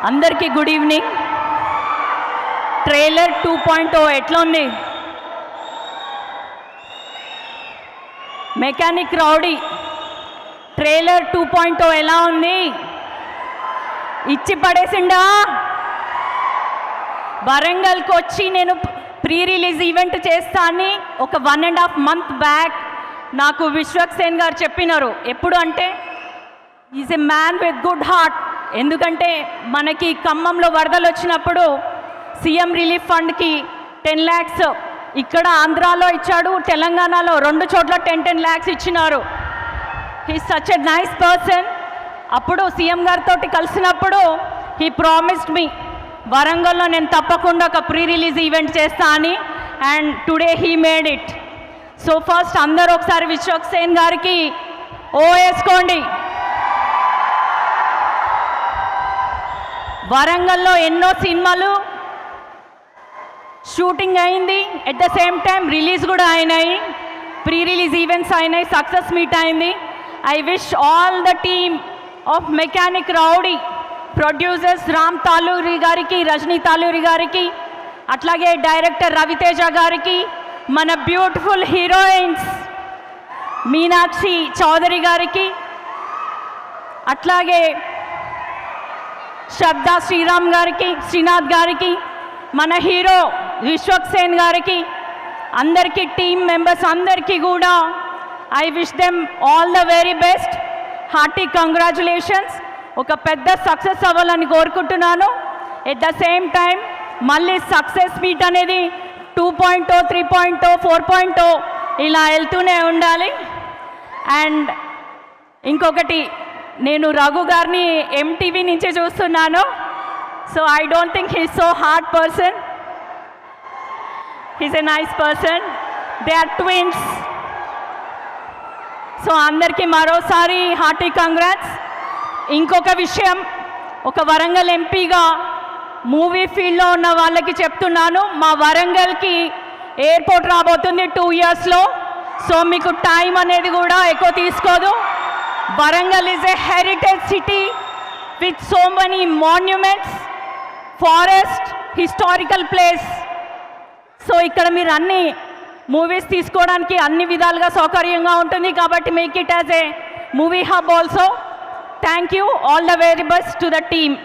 అందరికీ good evening. Trailer 2.0 ఎట్లా ఉంది? మెకానిక్ రౌడీ ట్రైలర్ 2.0 ఎలా ఉంది? ఇచ్చి పడేసిండా? వరంగల్కి వచ్చి నేను ప్రీ రిలీజ్ ఈవెంట్ చేస్తా అని ఒక 1.5 month బ్యాక్ నాకు విశ్వక్సేన్ గారు చెప్పినారు. ఎప్పుడు అంటే is a man with good heart. ఎందుకంటే మనకి ఖమ్మంలో వరదలు వచ్చినప్పుడు సీఎం రిలీఫ్ ఫండ్కి 10 lakhs ఇక్కడ ఆంధ్రాలో ఇచ్చాడు, తెలంగాణలో 2 చోట్ల 10 lakhs ఇచ్చినారు. He such a nice person. అప్పుడు సీఎం గారితో కలిసినప్పుడు హీ ప్రామిస్డ్ మీ వరంగల్లో నేను తప్పకుండా ఒక ప్రీ రిలీజ్ ఈవెంట్ చేస్తా అని. And today he made it. So first అందరూ ఒకసారి విశ్వక్సేన్ గారికి ఓ వేసుకోండి. వరంగల్లో ఎన్నో సినిమాలు షూటింగ్ అయింది, at the same time release కూడా అయినాయి, ప్రీ రిలీజ్ ఈవెంట్స్ అయినాయి, సక్సెస్ మీట్ అయింది. I wish all the team of mechanic rowdy, producers Ram Taluri గారికి, రజనీ తాలూరి గారికి, అట్లాగే డైరెక్టర్ రవితేజ గారికి, మన బ్యూటిఫుల్ హీరోయిన్స్ మీనాక్షి చౌదరి గారికి, అట్లాగే శబ్దా శ్రీరామ్ గారికి, శ్రీనాథ్ గారికి, మన హీరో విశ్వక్సేన్ గారికి, అందరికీ టీమ్ మెంబర్స్ అందరికీ కూడా I wish them all the very best. Hearty congratulations. ఒక పెద్ద సక్సెస్ అవ్వాలని కోరుకుంటున్నాను. ఎట్ ద సేమ్ టైం మళ్ళీ సక్సెస్ మీట్ అనేది 2.0, 3.0, 4.0 ఇలా వెళ్తూనే ఉండాలి. అండ్ ఇంకొకటి, నేను రఘు గారిని ఎంటీవీ నుంచి చూస్తున్నాను. So I don't think he's so hard person. He's a nice person. They are twins. So అందరికీ మరోసారి హార్టీ కంగ్రాట్స్. ఇంకొక విషయం, ఒక వరంగల్ ఎంపీగా మూవీ ఫీల్డ్లో ఉన్న వాళ్ళకి చెప్తున్నాను, మా వరంగల్కి ఎయిర్పోర్ట్ రాబోతుంది 2 yearsలో. సో మీకు టైం అనేది కూడా ఎక్కువ తీసుకోదు. Warangal is a heritage city with so many monuments, forest, historical place. So ఇక్కడ మీరు అన్ని మూవీస్ తీసుకోవడానికి అన్ని విధాలుగా సౌకర్యంగా ఉంటుంది కాబట్టి make it as a movie hub also. Thank you. All the very best to the team.